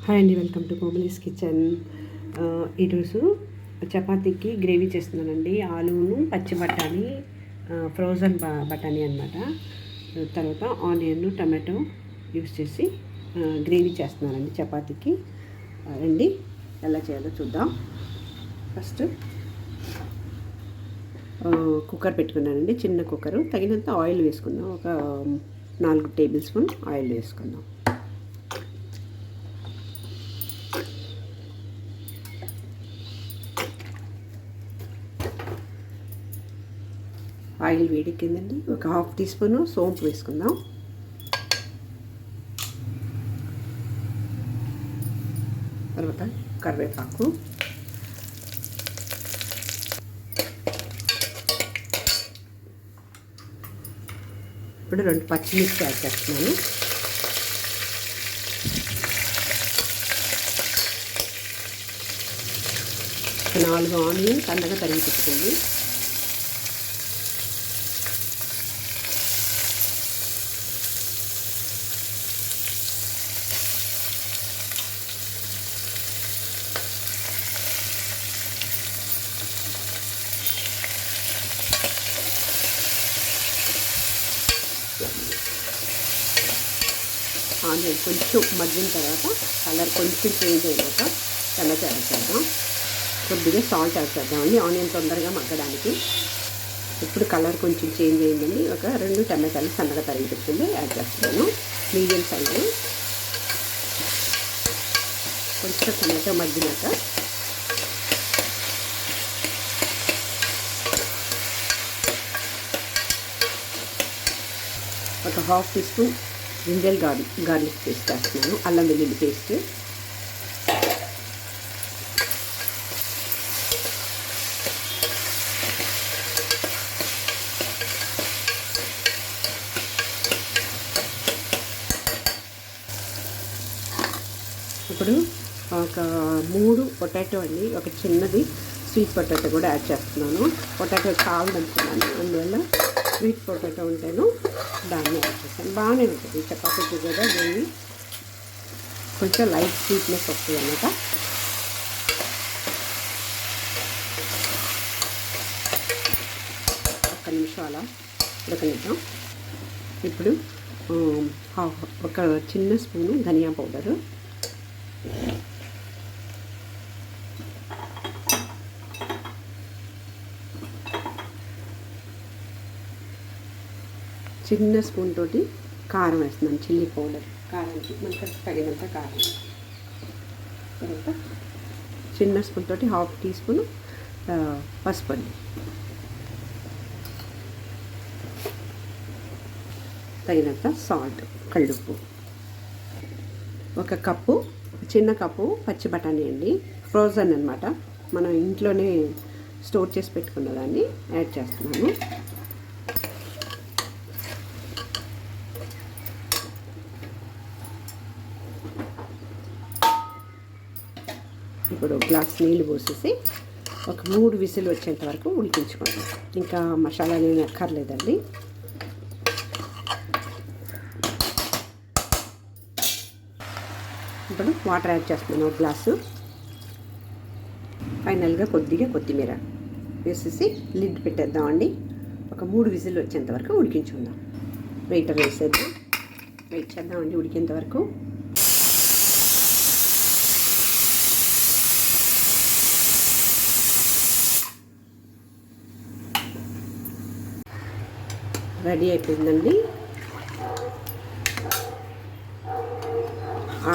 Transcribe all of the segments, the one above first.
Hi అండి, welcome to Komali's kitchen. ఈరోజు చపాతీకి gravy చేస్తున్నానండి. ఆలూను పచ్చి బఠానీ, ఫ్రోజన్ బఠానీ అనమాట. తర్వాత ఆనియన్, టమాటో యూస్ చేసి గ్రేవీ చేస్తున్నానండి చపాతీకి. రండి ఎలా చేయాలో చూద్దాం. ఫస్ట్ కుక్కర్ పెట్టుకున్నానండి, చిన్న కుక్కరు. తగినంత ఆయిల్ వేసుకుందాం. ఒక 4 టేబుల్ స్పూన్ ఆయిల్ వేసుకుందాం. ఆయిల్ వేడెక్కిందండి. ఒక 1/2 టీ స్పూన్ సోంపు వేసుకుందాం. తర్వాత కరివేపాకు, ఇప్పుడు 2 పచ్చిమిర్చి యాడ్ చేస్తున్నాను. ఒక 4 ఆనియన్ సన్నగా తరిగి పెట్టుకుంది. ఆనియన్ కొంచెం మగ్గిన తర్వాత కలర్ కొంచెం చేంజ్ అయినాక టమాటో యాడ్ చేద్దాం. కొద్దిగా సాల్ట్ యాడ్ చేద్దామండి ఆనియన్ తొందరగా మగ్గడానికి. ఇప్పుడు కలర్ కొంచెం చేంజ్ అయిందండి. ఒక 2 టమాటాలు సన్నగా తరిగి పెట్టుకుంది యాడ్ చేస్తున్నాను. Medium size. కొంచెం టమాటో మగ్గినాక ఒక 1/2 teaspoon ginger garlic paste వేస్తున్నాను. అల్లం వెల్లుల్లి పేస్ట్. ఇప్పుడు ఒక 3 పొటాటో అండి, ఒక చిన్నది స్వీట్ పొటాటో కూడా యాడ్ చేస్తున్నాను. పొటాటో చాలు అనుకున్నాను, అందువల్ల స్వీట్ పొటాటో ఉంటేను దాన్ని యాడ్ చేస్తాను. బాగానే ఉంటుంది చపాతీకి కూడా. గ్రేవీ కొంచెం లైట్ స్వీట్నెస్ వస్తుంది అన్నమాట. ఒక్క నిమిషం అలా ఉడకనిద్దాం. ఇప్పుడు ఒక చిన్న స్పూను ధనియా పౌడరు, చిన్న స్పూన్ తోటి కారం వేస్తున్నాను, చిల్లీ పౌడర్. కారానికి మనకు తగినంత కారం. తర్వాత చిన్న స్పూన్ తోటి 1/2 టీ స్పూన్ పసుపు అండి. తగినంత సాల్ట్, కళ్ళుప్పు. ఒక కప్పు, చిన్న కప్పు పచ్చి బఠానీ అండి, ఫ్రోజన్ అనమాట. మనం ఇంట్లోనే స్టోర్ చేసి పెట్టుకున్న దాన్ని యాడ్ చేస్తున్నాను. ఇప్పుడు గ్లాస్ నీళ్ళు పోసేసి ఒక 3 విజిల్ వచ్చేంత వరకు ఉడికించుకోండి. ఇంకా మసాలా నేను అక్కర్లేదండి. ఇప్పుడు వాటర్ యాడ్ చేస్తున్నాను, ఒక గ్లాసు. ఫైనల్గా కొద్దిగా కొత్తిమీర వేసేసి లిడ్ పెట్టేద్దామండి. ఒక 3 విజిల్ వచ్చేంత వరకు ఉడికించుకుందాం. వెయిట్ చేద్దామండి ఉడికేంత వరకు. రెడీ అయిపోయిందండి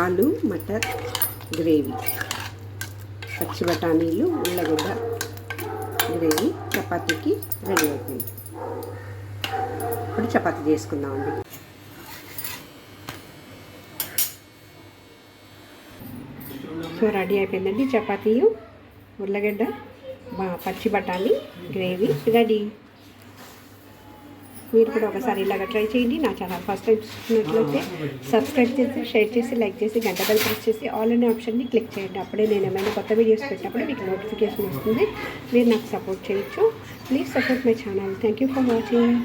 ఆలు మటర్ గ్రేవీ, పచ్చి బఠానీలు, ఉల్లగడ్డ గ్రేవీ చపాతీకి రెడీ అయిపోయింది. ఇప్పుడు చపాతీ చేసుకుందామండి. సో రెడీ అయిపోయిందండి చపాతీ, ఉల్లగడ్డ, పచ్చి బఠానీ గ్రేవీ రెడీ. మీరు కూడా ఒకసారి ఇలాగ ట్రై చేయండి. నా ఛానల్ ఫస్ట్ టైం చూస్తున్నట్లయితే సబ్స్క్రైబ్ చేసి, షేర్ చేసి, లైక్ చేసి, గంట బెల్ ప్రెస్ చేసి ఆల్ అనే ఆప్షన్ని క్లిక్ చేయండి. అప్పుడే నేను ఏమైనా కొత్త వీడియోస్ పెట్టినప్పుడు మీకు నోటిఫికేషన్ వస్తుంది. మీరు నాకు సపోర్ట్ చేయొచ్చు. Please support my channel. Thank you for watching.